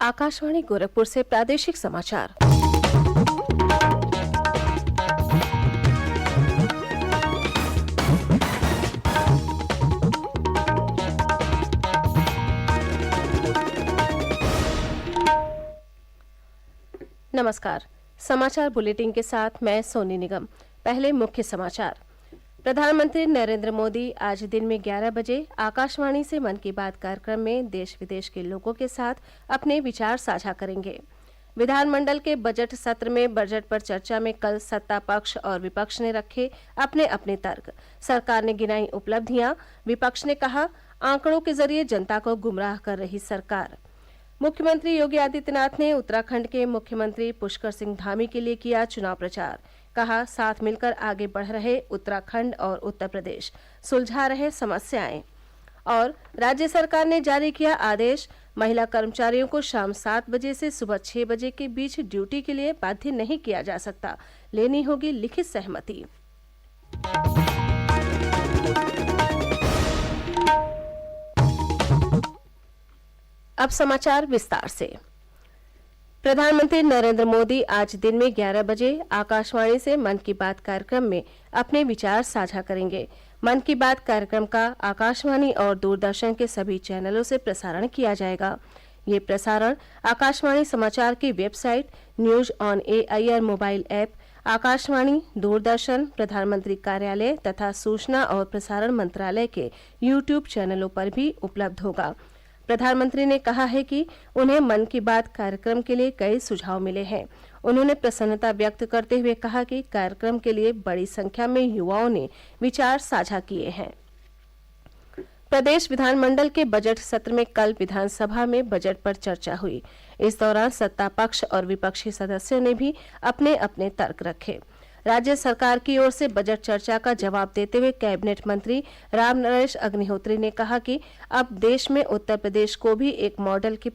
आकाशवाणी गोरखपुर से प्रादेशिक समाचार। नमस्कार। समाचार बुलेटिन के साथ मैं सोनी निगम। पहले मुख्य समाचार। प्रधानमंत्री नरेंद्र मोदी आज दिन में 11 बजे आकाशवाणी से मन की बात कार्यक्रम में देश विदेश के लोगों के साथ अपने विचार साझा करेंगे। विधानमंडल के बजट सत्र में बजट पर चर्चा में कल सत्ता पक्ष और विपक्ष ने रखे अपने अपने तर्क। सरकार ने गिनाई उपलब्धियां, विपक्ष ने कहा आंकड़ों के जरिए जनता को गुमराह कर रही सरकार। मुख्यमंत्री योगी आदित्यनाथ ने उत्तराखंड के मुख्यमंत्री पुष्कर सिंह धामी के लिए किया चुनाव प्रचार। कहा साथ मिलकर आगे बढ़ रहे उत्तराखंड और उत्तर प्रदेश, सुलझा रहे समस्याएं। और राज्य सरकार ने जारी किया आदेश, महिला कर्मचारियों को शाम 7 बजे से सुबह 6 बजे के बीच ड्यूटी के लिए बाध्य नहीं किया जा सकता, लेनी होगी लिखित सहमति। अब समाचार विस्तार से। प्रधानमंत्री नरेंद्र मोदी आज दिन में 11 बजे आकाशवाणी से मन की बात कार्यक्रम में अपने विचार साझा करेंगे। मन की बात कार्यक्रम का आकाशवाणी और दूरदर्शन के सभी चैनलों से प्रसारण किया जाएगा। ये प्रसारण आकाशवाणी समाचार की website, news on AIR mobile app, Akashvani, Doordarshan, प्रधानमंत्री कार्यालय तथा सूचना और प्रसारण मंत्रालय के यूट्यूब चैनलों पर भी उपलब्ध होगा। प्रधानमंत्री ने कहा है कि उन्हें मन की बात कार्यक्रम के लिए कई सुझाव मिले हैं। उन्होंने प्रसन्नता व्यक्त करते हुए कहा कि कार्यक्रम के लिए बड़ी संख्या में युवाओं ने विचार साझा किए हैं। प्रदेश विधानमंडल के बजट सत्र में कल विधानसभा में बजट पर चर्चा हुई। इस दौरान सत्ता पक्ष और विपक्षी सदस्यों ने भी अपने अपने तर्क रखे। राज्य सरकार की ओर से बजट चर्चा का जवाब देते हुए कैबिनेट मंत्री रामनरेश अग्निहोत्री ने कहा कि अब देश में उत्तर प्रदेश को भी एक मॉडल के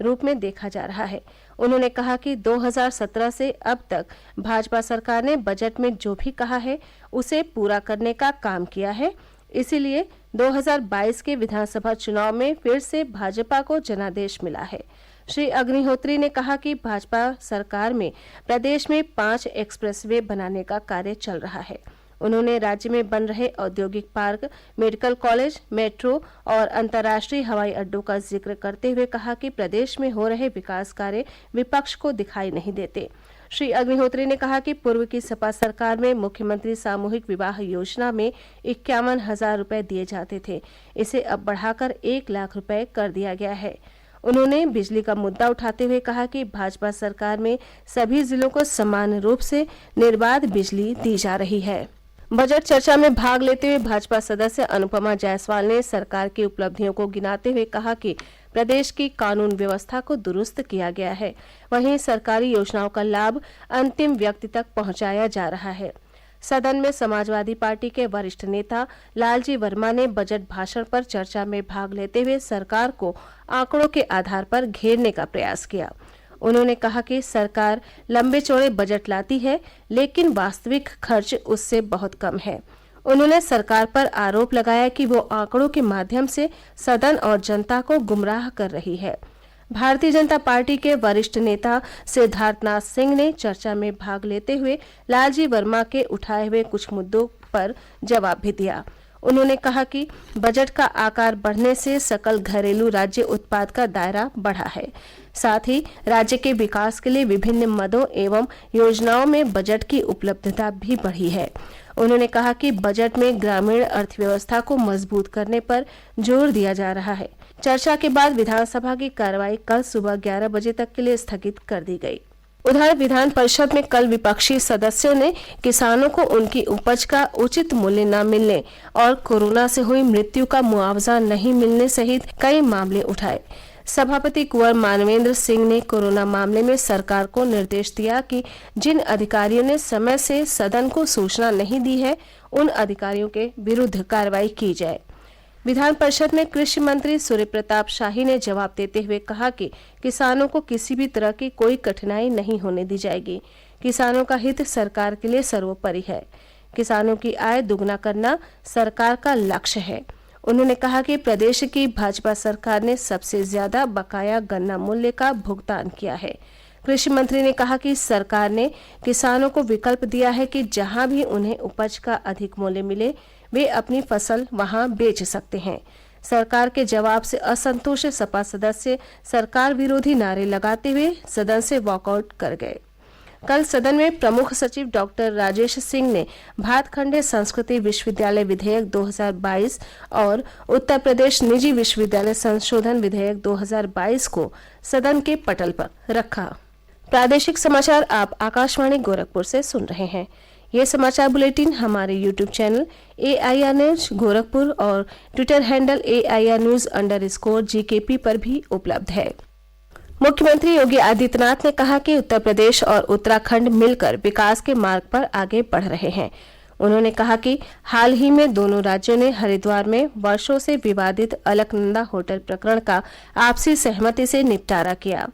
रूप में देखा जा रहा है। उन्होंने कहा कि 2017 से अब तक भाजपा सरकार ने बजट में जो भी कहा है उसे पूरा करने का काम किया है। इसीलिए 2022 के विधानसभा चुनाव में फिर से भाजपा को जनादेश मिला है। श्री अग्निहोत्री ने कहा कि भाजपा सरकार में प्रदेश में 5 एक्सप्रेसवे बनाने का कार्य चल रहा है। उन्होंने राज्य में बन रहे औद्योगिक पार्क, मेडिकल कॉलेज, मेट्रो और अंतर्राष्ट्रीय हवाई अड्डों का जिक्र करते हुए कहा कि प्रदेश में हो रहे विकास कार्य विपक्ष को दिखाई नहीं देते। श्री अग्निहोत्री ने कहा कि पूर्व की सपा सरकार में मुख्यमंत्री सामूहिक विवाह योजना में 51,000 रुपए दिए जाते थे, इसे अब बढ़ाकर 1 लाख रुपए कर दिया गया है। उन्होंने बिजली का मुद्दा उठाते हुए कहा कि भाजपा सरकार में सभी जिलों को समान रूप से निर्बाध बिजली दी जा रही है। बजट चर्चा में भाग लेते हुए भाजपा सदस्य अनुपमा जायसवाल ने सरकार की उपलब्धियों को गिनाते हुए कहा कि प्रदेश की कानून व्यवस्था को दुरुस्त किया गया है, वहीं सरकारी योजनाओं का लाभ अंतिम व्यक्ति तक पहुंचाया जा रहा है। सदन में समाजवादी पार्टी के वरिष्ठ नेता लालजी वर्मा ने बजट भाषण पर चर्चा में भाग लेते हुए सरकार को आंकड़ों के आधार पर घेरने का प्रयास किया। उन्होंने कहा कि सरकार लंबे चौड़े बजट लाती है, लेकिन वास्तविक खर्च उससे बहुत कम है। उन्होंने सरकार पर आरोप लगाया कि वो आंकड़ों के माध्यम से सदन और जनता को गुमराह कर रही है। भारतीय जनता पार्टी के वरिष्ठ नेता सिद्धार्थनाथ सिंह ने चर्चा में भाग लेते हुए लालजी वर्मा के उठाए हुए कुछ मुद्दों पर जवाब भी दिया। उन्होंने कहा कि बजट का आकार बढ़ने से सकल घरेलू राज्य उत्पाद का दायरा बढ़ा है। साथ ही राज्य के विकास के लिए विभिन्न मदों एवं योजनाओं में बजट की उपलब्धता भी बढ़ी है। उन्होंने कहा कि बजट में ग्रामीण अर्थव्यवस्था को मजबूत करने पर जोर दिया जा रहा है। चर्चा के बाद विधानसभा की कार्रवाई कल सुबह 11 बजे तक के लिए स्थगित कर दी गई। उधर विधान परिषद में कल विपक्षी सदस्यों ने किसानों को उनकी उपज का उचित मूल्य न मिलने और कोरोना से हुई मृत्यु का मुआवजा नहीं मिलने सहित कई मामले उठाए। सभापति कुंवर मानवेंद्र सिंह ने कोरोना मामले में सरकार को निर्देश दिया कि जिन अधिकारियों ने समय से सदन को सूचना नहीं दी है, उन अधिकारियों के विरुद्ध कार्रवाई की जाए। विधान परिषद में कृषि मंत्री सूर्य प्रताप शाही ने जवाब देते हुए कहा कि किसानों को किसी भी तरह की कोई कठिनाई नहीं होने दी जाएगी। किसानों का हित सरकार के लिए सर्वोपरि है। किसानों की आय दुगना करना सरकार का लक्ष्य है। उन्होंने कहा कि प्रदेश की भाजपा सरकार ने सबसे ज्यादा बकाया गन्ना मूल्य का भुगतान किया है। कृषि मंत्री ने कहा कि सरकार ने किसानों को विकल्प दिया है कि जहां भी उन्हें उपज का अधिक मूल्य मिले वे अपनी फसल वहां बेच सकते हैं। सरकार के जवाब से असंतुष्ट सपा सदस्य सरकार विरोधी नारे लगाते हुए सदन से वॉकआउट कर गए। कल सदन में प्रमुख सचिव डॉक्टर राजेश सिंह ने भातखंडे संस्कृति विश्वविद्यालय विधेयक 2022 और उत्तर प्रदेश निजी विश्वविद्यालय संशोधन विधेयक 2022 को सदन के पटल पर रखा। प्रादेशिक समाचार आप आकाशवाणी गोरखपुर से सुन रहे हैं। ये समाचार बुलेटिन हमारे YouTube channel AIR news Gorakhpur और ट्विटर हैंडल AIR न्यूज_GKP पर भी उपलब्ध है। मुख्यमंत्री योगी आदित्यनाथ ने कहा कि उत्तर प्रदेश और उत्तराखंड मिलकर विकास के मार्ग पर आगे बढ़ रहे हैं। उन्होंने कहा कि हाल ही में दोनों राज्यों ने हरिद्वार में वर्षों से विवादित अलकनंदा होटल प्रकरण का आपसी सहमति से निपटारा किया।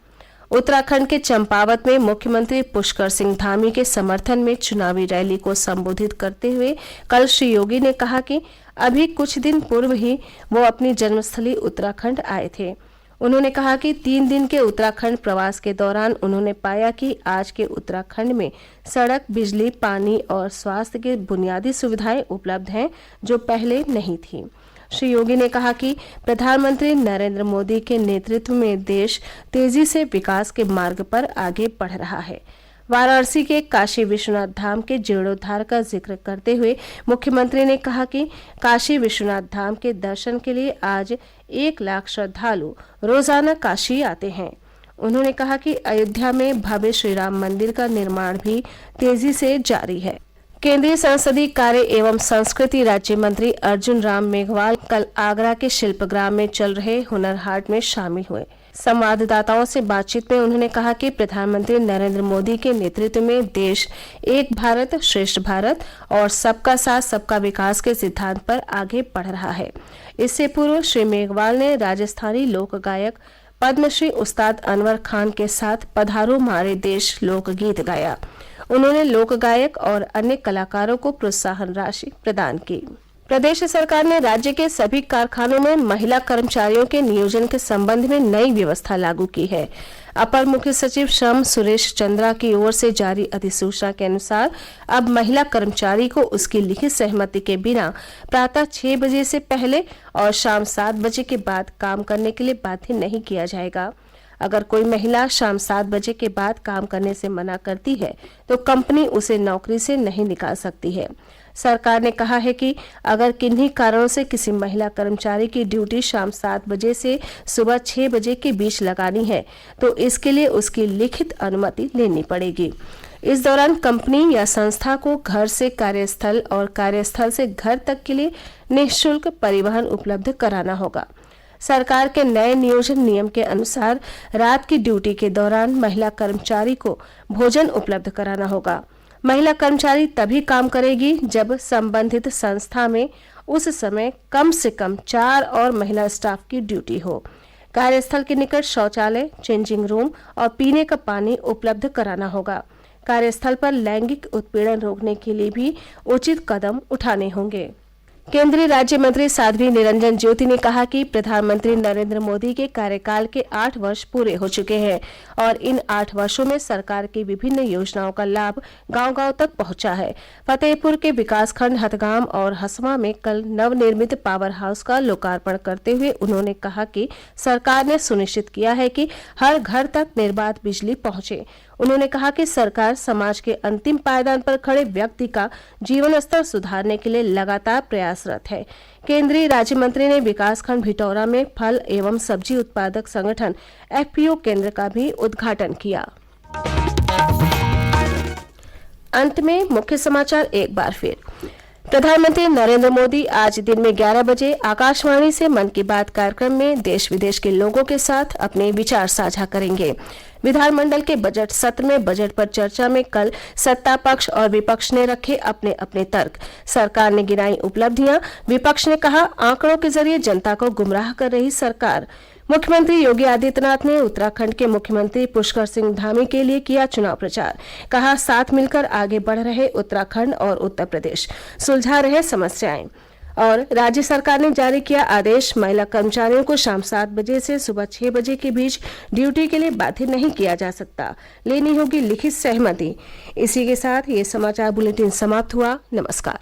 उत्तराखंड के चंपावत में मुख्यमंत्री पुष्कर सिंह धामी के समर्थन में चुनावी रैली को संबोधित करते हुए कल श्री योगी ने कहा कि अभी कुछ दिन पूर्व ही वो अपनी जन्मस्थली उत्तराखंड आए थे। उन्होंने कहा कि 3 दिन के उत्तराखंड प्रवास के दौरान उन्होंने पाया कि आज के उत्तराखंड में सड़क, बिजली, पानी और स्वास्थ्य की बुनियादी सुविधाएं उपलब्ध हैं जो पहले नहीं थी। श्री योगी ने कहा कि प्रधानमंत्री नरेंद्र मोदी के नेतृत्व में देश तेजी से विकास के मार्ग पर आगे बढ़ रहा है। वाराणसी के काशी विश्वनाथ धाम के जीर्णोद्धार का जिक्र करते हुए मुख्यमंत्री ने कहा कि काशी विश्वनाथ धाम के दर्शन के लिए आज 1 लाख श्रद्धालु रोजाना काशी आते हैं। उन्होंने कहा कि अयोध्या में भव्य श्रीराम मंदिर का निर्माण भी तेजी से जारी है। केंद्रीय संसदीय कार्य एवं संस्कृति राज्य मंत्री अर्जुन राम मेघवाल कल आगरा के शिल्पग्राम में चल रहे हुनर हाट में शामिल हुए। संवाददाताओं से बातचीत में उन्होंने कहा कि प्रधानमंत्री नरेंद्र मोदी के नेतृत्व में देश एक भारत श्रेष्ठ भारत और सबका साथ सबका विकास के सिद्धांत पर आगे बढ़ रहा है। इससे पूर्व श्री मेघवाल ने राजस्थानी लोक गायक पद्मश्री उस्ताद अनवर खान के साथ पधारो मारे देश लोकगीत गाया। उन्होंने लोक गायक और अन्य कलाकारों को प्रोत्साहन राशि प्रदान की। प्रदेश सरकार ने राज्य के सभी कारखानों में महिला कर्मचारियों के नियोजन के संबंध में नई व्यवस्था लागू की है। अपर मुख्य सचिव श्रम सुरेश चंद्रा की ओर से जारी अधिसूचना के अनुसार अब महिला कर्मचारी को उसकी लिखित सहमति के बिना प्रातः 6 बजे से पहले और शाम 7 बजे के बाद काम करने के लिए बाध्य नहीं किया जाएगा। अगर कोई महिला शाम 7 बजे के बाद काम करने से मना करती है तो कंपनी उसे नौकरी से नहीं निकाल सकती है। सरकार ने कहा है कि अगर किन्हीं कारणों से किसी महिला कर्मचारी की ड्यूटी शाम 7 बजे से सुबह 6 बजे के बीच लगानी है तो इसके लिए उसकी लिखित अनुमति लेनी पड़ेगी। इस दौरान कंपनी या संस्था को घर से कार्यस्थल और कार्यस्थल से घर तक के लिए निःशुल्क परिवहन उपलब्ध कराना होगा। सरकार के नए नियोजन नियम के अनुसार रात की ड्यूटी के दौरान महिला कर्मचारी को भोजन उपलब्ध कराना होगा। महिला कर्मचारी तभी काम करेगी जब संबंधित संस्था में उस समय कम से कम 4 और महिला स्टाफ की ड्यूटी हो। कार्यस्थल के निकट शौचालय, चेंजिंग रूम और पीने का पानी उपलब्ध कराना होगा। कार्यस्थल पर लैंगिक उत्पीड़न रोकने के लिए भी उचित कदम उठाने होंगे। केंद्रीय राज्य मंत्री साध्वी निरंजन ज्योति ने कहा कि प्रधानमंत्री नरेंद्र मोदी के कार्यकाल के 8 वर्ष पूरे हो चुके हैं और इन 8 वर्षों में सरकार की विभिन्न योजनाओं का लाभ गांव-गांव तक पहुंचा है। फतेहपुर के विकासखंड हथगाम और हसवा में कल नवनिर्मित पावर हाउस का लोकार्पण करते हुए उन्होंने कहा कि सरकार ने सुनिश्चित किया है कि हर घर तक निर्बाध बिजली पहुंचे। उन्होंने कहा कि सरकार समाज के अंतिम पायदान पर खड़े व्यक्ति का जीवन स्तर सुधारने के लिए लगातार प्रयासरत है। केंद्रीय राज्य मंत्री ने विकासखंड भिटौरा में फल एवं सब्जी उत्पादक संगठन FPO केंद्र का भी उद्घाटन किया। अंत में मुख्य समाचार एक बार फिर। प्रधानमंत्री नरेंद्र मोदी आज दिन में 11 बजे आकाशवाणी से मन की बात कार्यक्रम में देश विदेश के लोगों के साथ अपने विचार साझा करेंगे। विधानमंडल के बजट सत्र में बजट पर चर्चा में कल सत्ता पक्ष और विपक्ष ने रखे अपने अपने तर्क। सरकार ने गिनाई उपलब्धियां, विपक्ष ने कहा आंकड़ों के जरिए जनता को गुमराह कर रही सरकार। मुख्यमंत्री योगी आदित्यनाथ ने उत्तराखंड के मुख्यमंत्री पुष्कर सिंह धामी के लिए किया चुनाव प्रचार। कहा साथ मिलकर आगे बढ़ रहे उत्तराखंड और उत्तर प्रदेश, सुलझा रहे समस्याएं। और राज्य सरकार ने जारी किया आदेश, महिला कर्मचारियों को शाम 7 बजे से सुबह 6 बजे के बीच ड्यूटी के लिए बाधित नहीं किया जा सकता, लेनी होगी लिखित सहमति। इसी के साथ ये समाचार बुलेटिन समाप्त हुआ। नमस्कार।